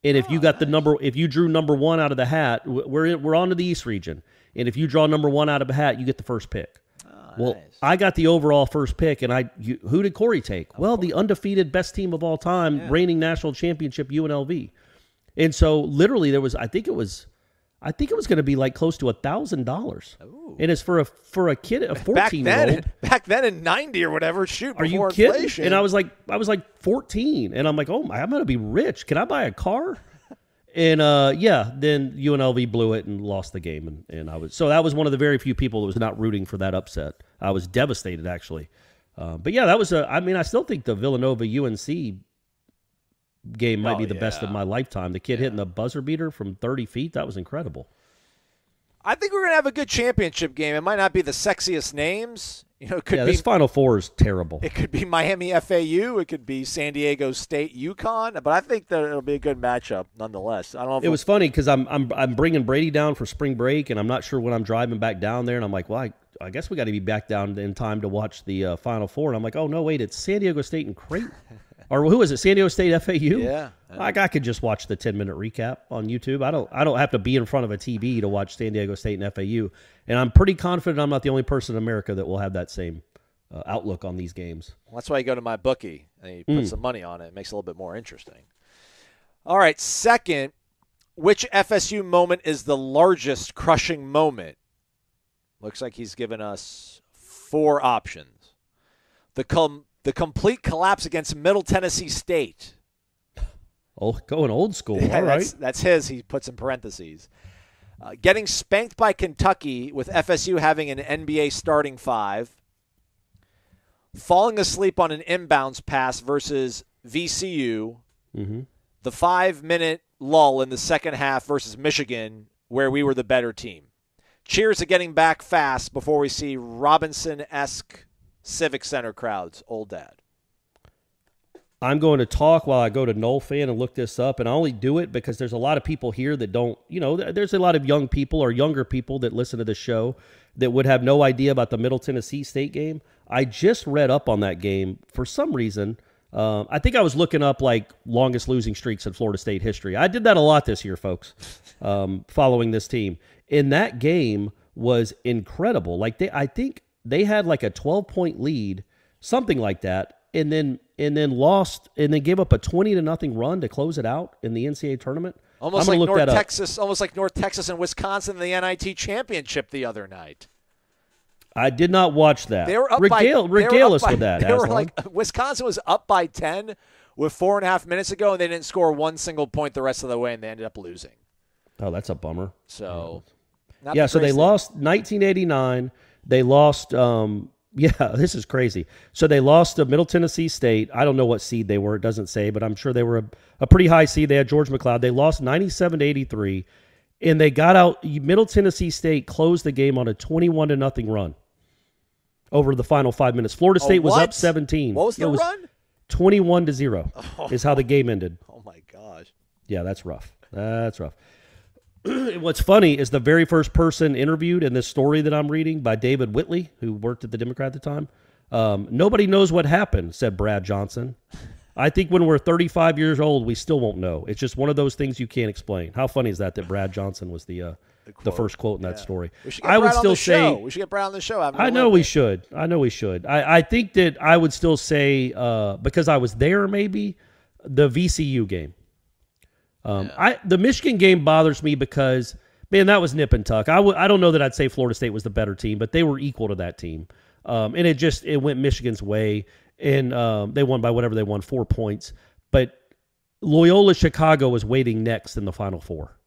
And if you got if you drew number 1 out of the hat, we're on to the East region. And if you draw number 1 out of a hat, you get the first pick. Well, nice. I got the overall first pick, and who did Corey take? Well, the undefeated best team of all time, reigning national championship UNLV. And so, literally, there was I think it was going to be like close to $1,000, and it's for a kid, a 14-year-old. Back then in '90 or whatever. Shoot, are you kidding? Inflation. And I was like 14, and I'm like, oh my, I'm going to be rich. Can I buy a car? And then UNLV blew it and lost the game, and that was one of the very few people that was not rooting for that upset. I was devastated, actually. But yeah, that was I still think the Villanova UNC game might be the best of my lifetime. The kid hitting the buzzer beater from 30 feet, that was incredible. I think we're going to have a good championship game. It might not be the sexiest names. It could be, this Final Four is terrible. It could be Miami FAU. It could be San Diego State UConn. But I think that it'll be a good matchup nonetheless. I don't know if it was funny because I'm bringing Brady down for spring break, and I'm not sure when I'm driving back down there. And I'm like, well, I guess we got to be back down in time to watch the Final Four. And I'm like, oh, no, wait, it's San Diego State and Creighton. Or who is it? San Diego State FAU? Yeah. I could just watch the 10-minute recap on YouTube. I don't have to be in front of a TV to watch San Diego State and FAU. And I'm pretty confident I'm not the only person in America that will have that same outlook on these games. Well, that's why you go to my bookie and you put some money on it. It makes it a little bit more interesting. All right, second, which FSU moment is the largest crushing moment? Looks like he's given us 4 options. The complete collapse against Middle Tennessee State. Oh, going old school. Yeah, all right. That's his. He puts in parentheses. Getting spanked by Kentucky with FSU having an NBA starting 5. Falling asleep on an inbounds pass versus VCU. Mm-hmm. The 5-minute lull in the second half versus Michigan where we were the better team. cheers to getting back fast before we see Robinson-esque Civic Center crowds. Old Dad. I'm going to talk while I go to Nole Fan and look this up, and I only do it because there's a lot of people here that don't, there's a lot of young people or younger people that listen to the show that would have no idea about the Middle Tennessee State game. I just read up on that game for some reason. I think I was looking up like longest losing streaks in Florida State history. I did that a lot this year, folks, following this team. And that game was incredible. Like I think they had like a 12-point lead, something like that. And then lost, and then gave up a 20-0 run to close it out in the NCAA tournament. Almost like North Texas and Wisconsin in the NIT championship the other night. I did not watch that. They were up regale us with that. They were like, Wisconsin was up by 10 with 4.5 minutes ago, and they didn't score one single point the rest of the way, and they ended up losing. Oh, that's a bummer. So, so they lost 1989. They lost. This is crazy. So they lost to Middle Tennessee State. I don't know what seed they were. It doesn't say, but I'm sure they were a pretty high seed. They had George McLeod. They lost 97-83, and they got out. Middle Tennessee State closed the game on a 21-0 run over the final 5 minutes. Florida State was up 17. What was the run? 21-0 is how the game ended. Oh, my gosh. Yeah, that's rough. That's rough. What's funny is the very first person interviewed in this story that I'm reading by David Whitley, who worked at the Democrat at the time. Nobody knows what happened, said Brad Johnson. I think when we're 35 years old, we still won't know. It's just one of those things you can't explain. How funny is that Brad Johnson was the first quote in that story? I would still say we should get Brad on the show. I know we should. I think that I would still say because I was there, maybe the VCU game. The Michigan game bothers me because, man, that was nip and tuck. I don't know that I'd say Florida State was the better team, but they were equal to that team. And it went Michigan's way, and they won by whatever they won, 4 points. But Loyola Chicago was waiting next in the Final Four.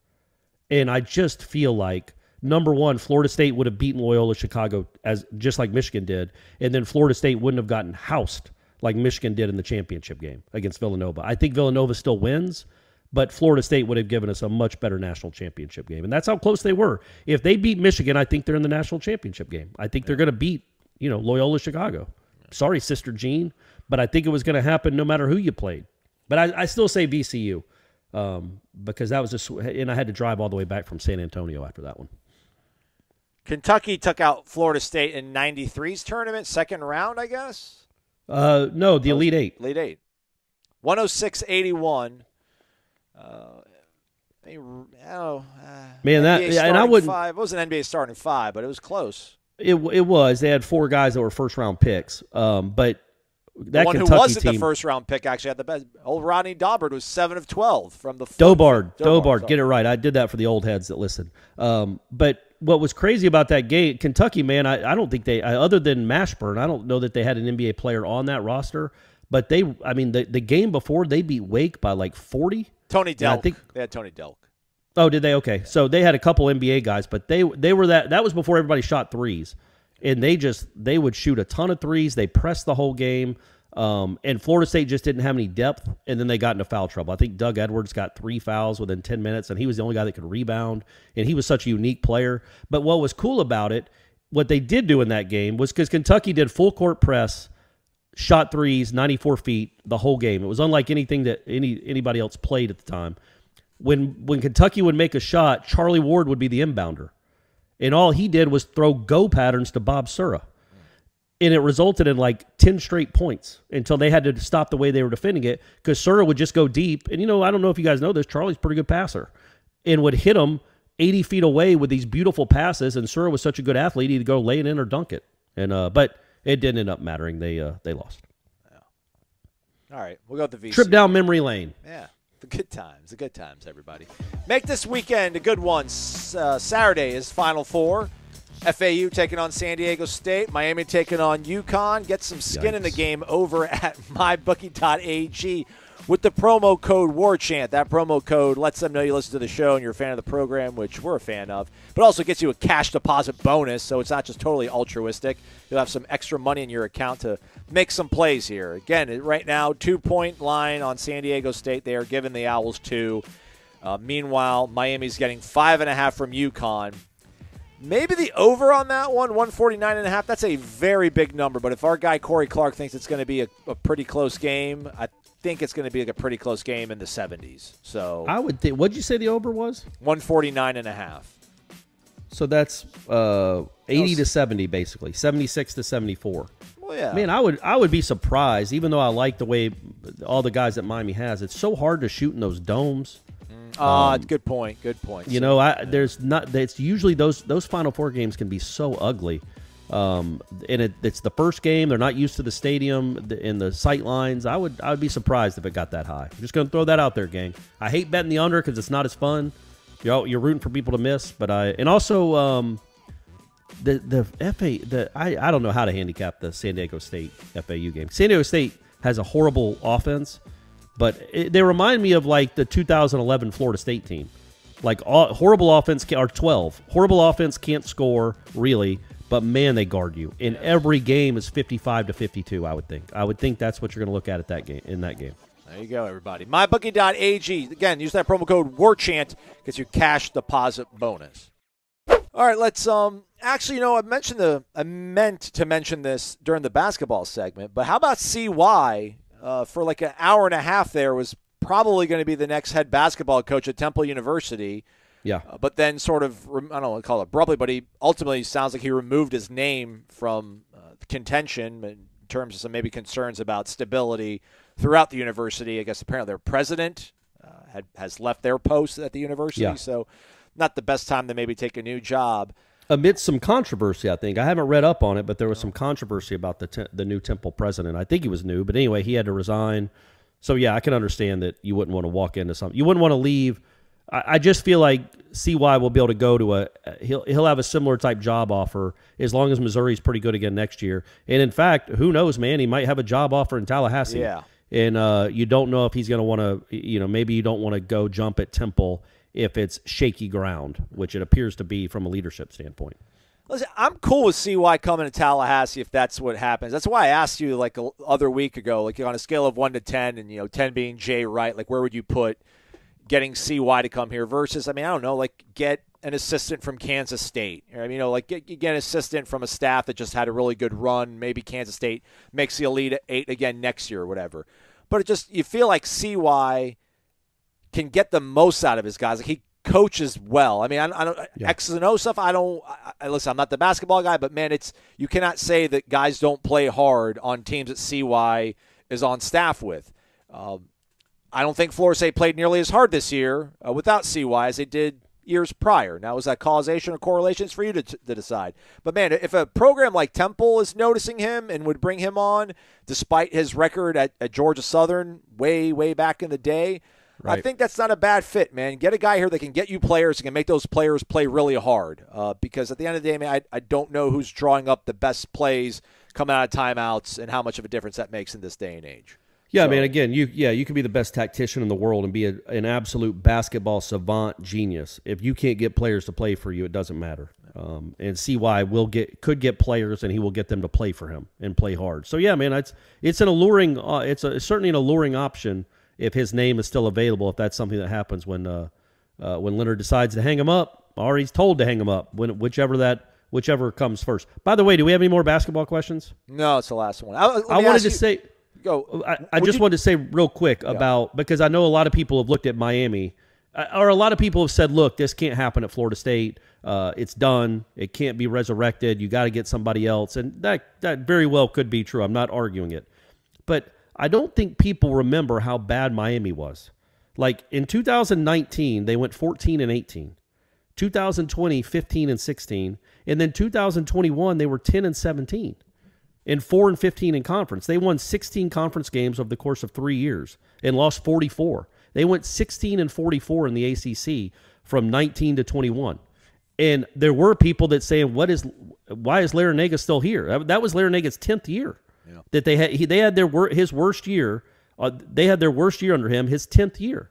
And I just feel like, number one, Florida State would have beaten Loyola Chicago just like Michigan did, and then Florida State wouldn't have gotten housed like Michigan did in the championship game against Villanova. I think Villanova still wins, but Florida State would have given us a much better national championship game. And that's how close they were. If they beat Michigan, I think they're in the national championship game. I think they're going to beat, Loyola Chicago. Sorry, Sister Jean, but I think it was going to happen no matter who you played. But I still say VCU because that was and I had to drive all the way back from San Antonio after that one. Kentucky took out Florida State in 93's tournament, second round, I guess? No, the Elite Eight. Elite Eight. 106-81. Man, and I wouldn't. It wasn't NBA starting five, but it was close. It was. They had 4 guys that were first round picks. But that one Kentucky who wasn't team, the first round pick actually had the best. Old Rodney Daubert was 7 of 12 from the Dobard. Get it right. I did that for the old heads that listen. But what was crazy about that game, Kentucky, man, I don't think they, other than Mashburn, I don't know that they had an NBA player on that roster. But the game before, they beat Wake by like 40. Tony Delk. They had Tony Delk. Oh, did they? Okay. So they had a couple NBA guys, but they were that was before everybody shot threes. And they would shoot a ton of threes. They pressed the whole game. And Florida State just didn't have any depth, and then they got into foul trouble. I think Doug Edwards got 3 fouls within 10 minutes, and he was the only guy that could rebound, and he was such a unique player. But what was cool about it, what they did do in that game was because Kentucky did full court press, shot threes, 94 feet the whole game. It was unlike anything that anybody else played at the time. When Kentucky would make a shot, Charlie Ward would be the inbounder. And all he did was throw go patterns to Bob Sura. And it resulted in like 10 straight points until they had to stop the way they were defending it because Sura would just go deep. And, I don't know if you guys know this, Charlie's a pretty good passer and would hit him 80 feet away with these beautiful passes. And Sura was such a good athlete, he'd go lay it in or dunk it. And but it didn't end up mattering. They lost. Yeah. All right, we'll go with the VC. Trip down memory lane. Yeah. The good times, everybody. Make this weekend a good one. Saturday is Final Four. FAU taking on San Diego State. Miami taking on UConn. Get some skin in the game over at mybookie.ag with the promo code WARCHANT. That promo code lets them know you listen to the show and you're a fan of the program, which we're a fan of, but also gets you a cash deposit bonus, so it's not just totally altruistic. You'll have some extra money in your account to make some plays here. Again, right now, 2-point line on San Diego State. They are giving the Owls 2. Meanwhile, Miami's getting 5.5 from UConn. Maybe the over on that one, 149.5. That's a very big number. But if our guy Corey Clark thinks it's going to be a pretty close game, I think it's going to be like a pretty close game in the 70s. So I would think. What'd you say the over was? 149.5. So that's 80 to 70, basically 76 to 74. Well, yeah. Man, I would be surprised, even though I like the way all the guys that Miami has. It's so hard to shoot in those domes. Good point. Good point. You know, there's not. It's usually those Final Four games can be so ugly, and it's the first game. They're not used to the stadium and the sight lines. I would be surprised if it got that high. I'm just going to throw that out there, gang. I hate betting the under because it's not as fun. You're rooting for people to miss, but I don't know how to handicap the San Diego State FAU game. San Diego State has a horrible offense. But they remind me of like the 2011 Florida State team. Like horrible offense, or 12. Horrible offense can't score, really, but man, they guard you. And every game is 55 to 52, I would think. I would think that's what you're going to look at that game. In that game. There you go, everybody. MyBookie.ag. Again, use that promo code WARCHANT, gets you cash deposit bonus. All right, let's actually, I meant to mention this during the basketball segment, but how about CY? For like an hour and a half there was probably going to be the next head basketball coach at Temple University. Yeah. But then sort of, I don't know what to call it abruptly, but he ultimately sounds like he removed his name from contention in terms of some maybe concerns about stability throughout the university. I guess apparently their president has left their post at the university, so not the best time to maybe take a new job. Amidst some controversy, I think. I haven't read up on it, but there was some controversy about the new Temple president. I think he was new, but anyway, he had to resign. So, yeah, I can understand that you wouldn't want to walk into something. You wouldn't want to leave. I just feel like CY will be able to go to he'll have a similar type job offer as long as Missouri's pretty good again next year. And, in fact, who knows, man, he might have a job offer in Tallahassee. Yeah. And you don't know if he's going to want to, maybe you don't want to go jump at Temple if it's shaky ground, which it appears to be from a leadership standpoint. Listen, I'm cool with CY coming to Tallahassee if that's what happens. That's why I asked you like the other week ago, like on a scale of 1 to 10, and 10 being Jay Wright, like where would you put getting CY to come here versus, I don't know, like get an assistant from Kansas State. Like get an assistant from a staff that just had a really good run. Maybe Kansas State makes the Elite Eight again next year or whatever. But you feel like CY can get the most out of his guys. Like he coaches well. I don't X's and O stuff. Listen, I'm not the basketball guy, but man, you cannot say that guys don't play hard on teams that CY is on staff with. I don't think Florida State played nearly as hard this year without CY as they did years prior. Now, is that causation or correlation? It's for you to decide. But man, if a program like Temple is noticing him and would bring him on, despite his record at Georgia Southern way back in the day. Right. I think that's not a bad fit, man. Get a guy here that can get you players and can make those players play really hard. Because at the end of the day, man, I don't know who's drawing up the best plays coming out of timeouts and how much of a difference that makes in this day and age. Yeah, man, again, you can be the best tactician in the world and be an absolute basketball savant genius. If you can't get players to play for you, it doesn't matter. And CY could get players, and he will get them to play for him and play hard. So, yeah, man, it's an alluring it's certainly an alluring option if his name is still available, if that's something that happens when Leonard decides to hang him up, or he's told to hang him up, whichever comes first. By the way, do we have any more basketball questions? No, it's the last one. I wanted to say real quick about, because I know a lot of people have looked at Miami, or a lot of people have said, look, this can't happen at Florida State. It's done. It can't be resurrected. You got to get somebody else. And that very well could be true. I'm not arguing it. But I don't think people remember how bad Miami was. Like in 2019, they went 14-18. 2020, 15-16. And then 2021, they were 10-17. And 4-15 in conference. They won 16 conference games over the course of 3 years and lost 44. They went 16-44 in the ACC from 19 to 21. And there were people that saying, why is Larinaga still here? That was Larinaga's 10th year. Yeah. That they had his worst year. They had their worst year under him, his 10th year.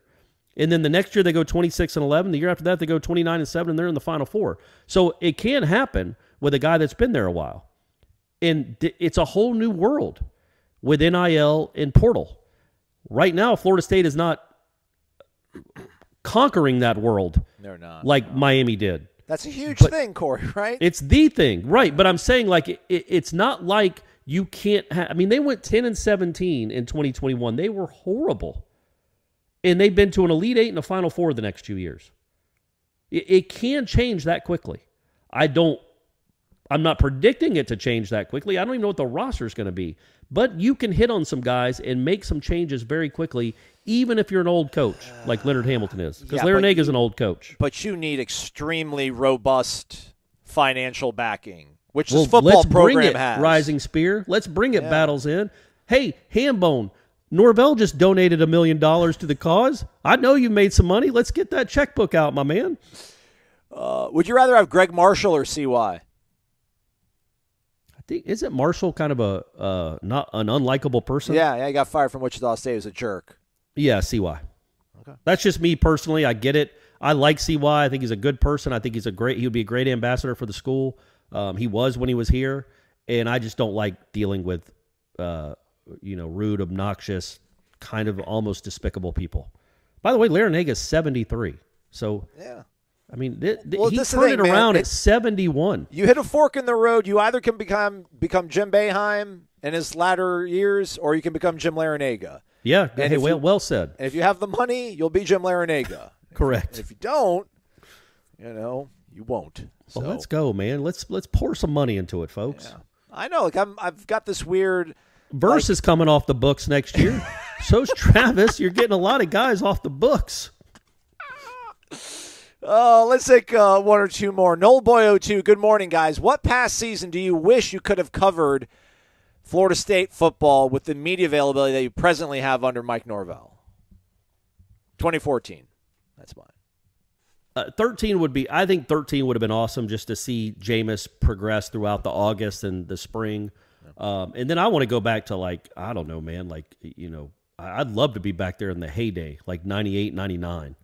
And then the next year they go 26-11. The year after that they go 29-7, and they're in the Final Four. So it can happen with a guy that's been there a while. And it's a whole new world with NIL and portal. Right now, Florida State is not conquering that world. They're not. Like Miami did. That's a huge thing, Corey, right? It's the thing, right? But I'm saying, like, it's not like you can't I mean, they went 10-17 in 2021. They were horrible. And they've been to an Elite Eight and a Final Four the next 2 years. It can change that quickly. I'm not predicting it to change that quickly. I don't even know what the roster is going to be. But you can hit on some guys and make some changes very quickly, even if you're an old coach, like Leonard Hamilton is. Because Larinaga is an old coach. But you need extremely robust financial backing, which this football program has. Rising Spear. Let's bring it, Battles in. Hey, Hambone, Norvell just donated $1 million to the cause. I know you made some money. Let's get that checkbook out, my man. Would you rather have Greg Marshall or CY? Isn't Marshall kind of a not an unlikable person? Yeah, he got fired from Wichita State. He was a jerk. Yeah, CY. Okay. That's just me personally. I get it. I like CY. I think he's a good person. I think he would be a great ambassador for the school. He was when he was here, and I just don't like dealing with rude, obnoxious, kind of almost despicable people. By the way, Larinaga is 73. So yeah. I mean, he turned it around at 71. You hit a fork in the road. You either can become Jim Boeheim in his latter years, or you can become Jim Larinaga. Yeah, well said. And if you have the money, you'll be Jim Larinaga. Correct. If you don't, you won't. So. Well, let's go, man. Let's pour some money into it, folks. Yeah. I know. Like I've got this weird. Verse is coming off the books next year. So's Travis. You're getting a lot of guys off the books. Let's take one or two more. Noel Boy 02, good morning, guys. What past season do you wish you could have covered Florida State football with the media availability that you presently have under Mike Norvell? 2014. That's mine. 13 would be. I think 13 would have been awesome just to see Jameis progress throughout the August and the spring. And then I want to go back to, like, I don't know, man. Like, I'd love to be back there in the heyday, like 98, 99.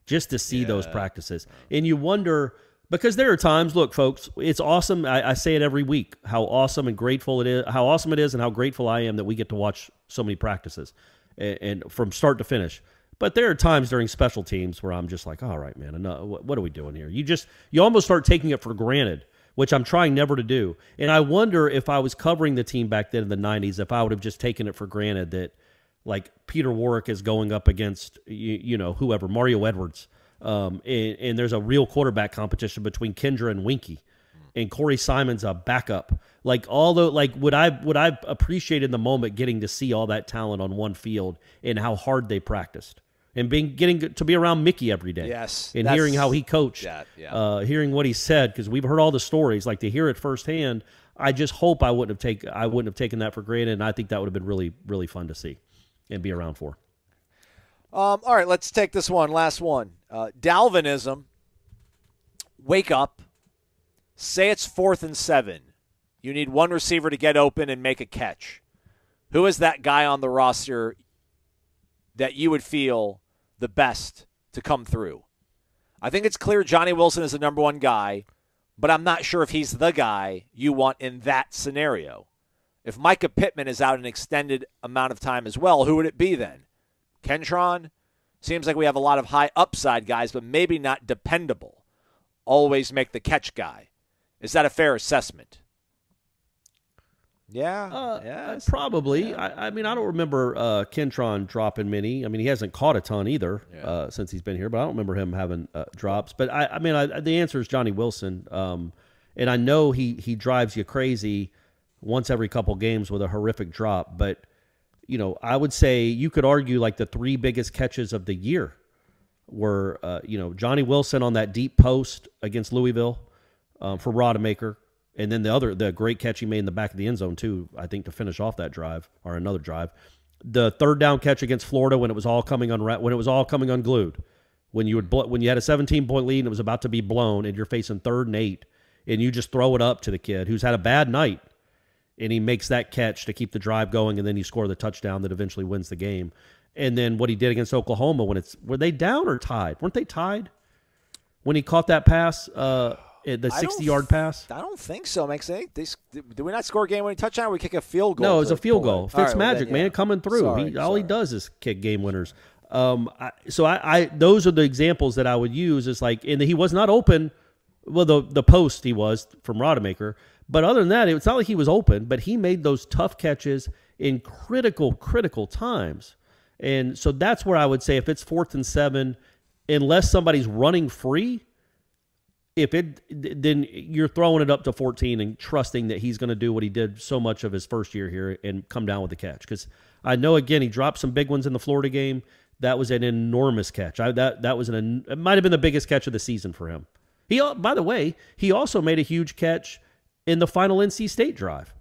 Just to see those practices. And you wonder, because there are times, look, folks, it's awesome. I say it every week, how awesome and grateful it is, how awesome it is and how grateful I am that we get to watch so many practices and from start to finish. But there are times during special teams where I'm just like, all right, man, what are we doing here? You almost start taking it for granted, which I'm trying never to do. And I wonder if I was covering the team back then in the 90s, if I would have just taken it for granted that, like, Peter Warwick is going up against, whoever, Mario Edwards. And there's a real quarterback competition between Kendra and Winky. And Corey Simon's a backup. Like, would I appreciate in the moment getting to see all that talent on one field and how hard they practiced? And getting to be around Mickey every day. Yes. And hearing how he coached. Hearing what he said, because we've heard all the stories. Like, to hear it firsthand, I just hope I wouldn't have taken that for granted, and I think that would have been really, really fun to see and be around for. All right, let's take this one. Last one. Dalvinism. Wake up. Say it's 4th and 7. You need one receiver to get open and make a catch. Who is that guy on the roster that you would feel the best to come through? I think it's clear Johnny Wilson is the number one guy, but I'm not sure if he's the guy you want in that scenario. If Micah Pittman is out an extended amount of time as well, who would it be then? Kentron? Seems like we have a lot of high upside guys, but maybe not dependable. Always make the catch guy. Is that a fair assessment? Yeah. Probably. Yeah. I mean, I don't remember Kentron dropping many. I mean, he hasn't caught a ton either since he's been here, but I don't remember him having drops. But, the answer is Johnny Wilson. And I know he drives you crazy once every couple games with a horrific drop. But, I would say you could argue like the 3 biggest catches of the year were, Johnny Wilson on that deep post against Louisville for Rodemaker. And then the great catch he made in the back of the end zone, too, I think, to finish off that drive or another drive. The 3rd down catch against Florida when it was all coming unglued. When you had a 17-point lead and it was about to be blown and you're facing 3rd and 8 and you just throw it up to the kid who's had a bad night and he makes that catch to keep the drive going and then you score the touchdown that eventually wins the game. And then what he did against Oklahoma were they down or tied? Weren't they tied when he caught that pass? The 60-yard pass? I don't think so, Max. Did we not score a game-winning touchdown or we kick a field goal? No, it was a field goal. Fitzmagic, man, coming through. All he does is kick game winners. So those are the examples that I would use. Is like, and he was not open Well, the post he was from Rodemaker. But other than that, it's not like he was open, but he made those tough catches in critical times. And so that's where I would say if it's 4th and 7, unless somebody's running free, then you're throwing it up to 14 and trusting that he's going to do what he did so much of his first year here and come down with the catch. Because I know, again, he dropped some big ones in the Florida game. That was an enormous catch. It might have been the biggest catch of the season for him. By the way, he also made a huge catch in the final NC State drive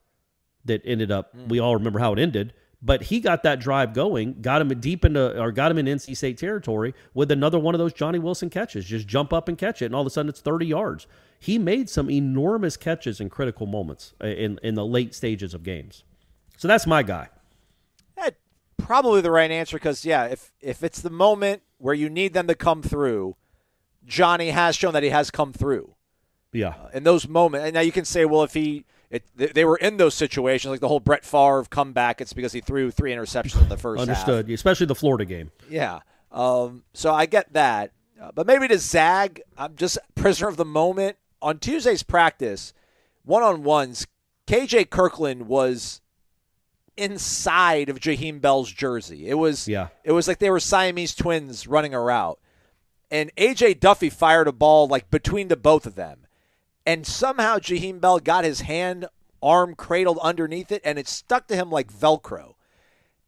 that ended up, we all remember how it ended, but he got that drive going, got him in NC State territory with another one of those Johnny Wilson catches. Just jump up and catch it, and all of a sudden it's 30 yards. He made some enormous catches in critical moments in the late stages of games. So that's my guy. That's probably the right answer because, yeah, if it's the moment where you need them to come through, Johnny has shown that he has come through. Yeah. In those moments. And now you can say, well, if they were in those situations, like the whole Brett Favre comeback, it's because he threw 3 interceptions in the first Understood. half. Especially the Florida game. Yeah. So I get that. But maybe to zag, I'm just prisoner of the moment. On Tuesday's practice, one-on-ones, KJ Kirkland was inside of Jaheim Bell's jersey. It was like they were Siamese twins running a route. And A.J. Duffy fired a ball like between the both of them. And somehow Jaheim Bell got his arm cradled underneath it, and it stuck to him like Velcro.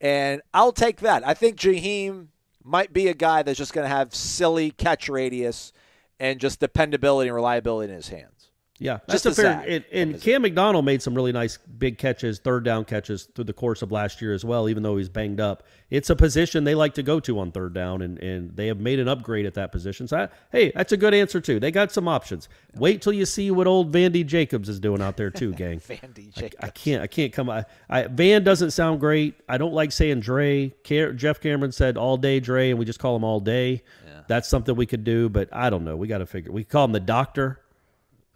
And I'll take that. I think Jaheim might be a guy that's just going to have silly catch radius and just dependability and reliability in his hands. Yeah, that's a fair. And Cam McDonald made some really nice big catches, third down catches through the course of last year as well, even though he's banged up. It's a position they like to go to on third down, and they have made an upgrade at that position. So, hey, that's a good answer, too. They got some options. Wait till you see what old Vandy Jacobs is doing out there, too, gang. Vandy Jacobs. I can't come. Van doesn't sound great. I don't like saying Dre. Jeff Cameron said all day Dre, and we just call him all day. Yeah. That's something we could do, but I don't know. We got to figure. We call him the doctor.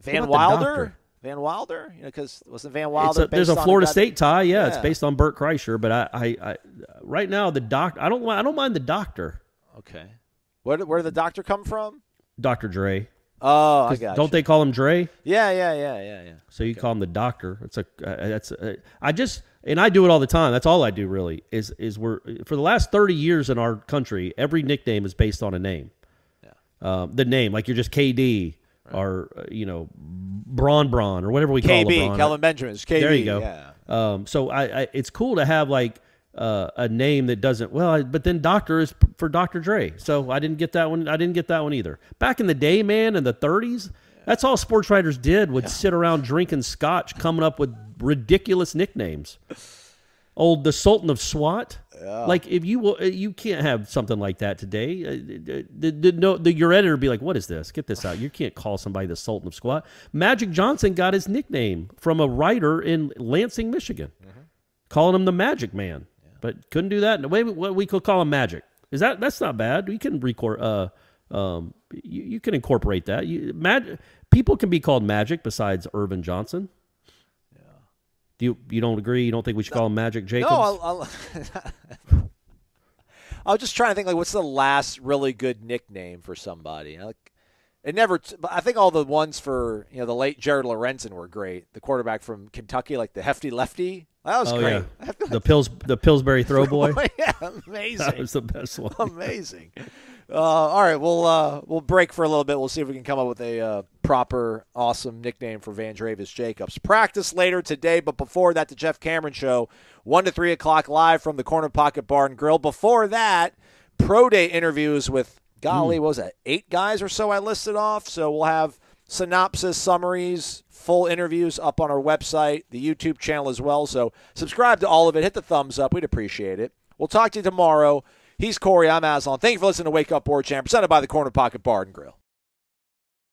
Van Wilder? Van Wilder? Because wasn't Van Wilder based there's a on Florida State tie. Yeah, it's based on Burt Kreischer. But I right now the doctor. I don't mind the doctor. Okay. Where did the doctor come from? Dr. Dre. Oh, I got Don't they call him Dre? Yeah. So you call him the doctor. I do it all the time. That's all I do really. Is we're for the last 30 years in our country, every nickname is based on a name. Yeah. The name, like you're just KD. Or, Braun, or whatever we call LeBron. Kelvin Benjamin's KB. There you go. Yeah. So it's cool to have like a name that doesn't but then doctor is for Dr. Dre. So I didn't get that one. I didn't get that one either. Back in the day, man, in the 30s, that's all sports writers did would sit around drinking scotch, coming up with ridiculous nicknames. The Sultan of SWAT. Yeah. Like if you can't have something like that today. Your editor would be like, "What is this? Get this out! You can't call somebody the Sultan of SWAT." Magic Johnson got his nickname from a writer in Lansing, Michigan, calling him the Magic Man, but couldn't do that. We could call him Magic. That's not bad? You can record. You can incorporate that. People can be called Magic besides Irvin Johnson. You don't agree? You don't think we should call him Magic Jacobs? No, I was just trying to think, like, what's the last really good nickname for somebody? I think all the ones for the late Jared Lorenzen were great. The quarterback from Kentucky, like the Hefty Lefty. That was great. Yeah. The Pillsbury Throw Boy. Yeah, amazing. That was the best one. Amazing. All right, we'll break for a little bit. We'll see if we can come up with a proper, awesome nickname for Van Dravis Jacobs. Practice later today, but before that, the Jeff Cameron Show, 1 to 3 o'clock live from the Corner Pocket Bar and Grill. Before that, pro day interviews with, what was that, 8 guys or so I listed off. So we'll have synopsis, summaries, full interviews up on our website, the YouTube channel as well. So subscribe to all of it. Hit the thumbs up. We'd appreciate it. We'll talk to you tomorrow. He's Corey. I'm Aslan. Thank you for listening to Wake Up Warchant, presented by the Corner Pocket Bar and Grill.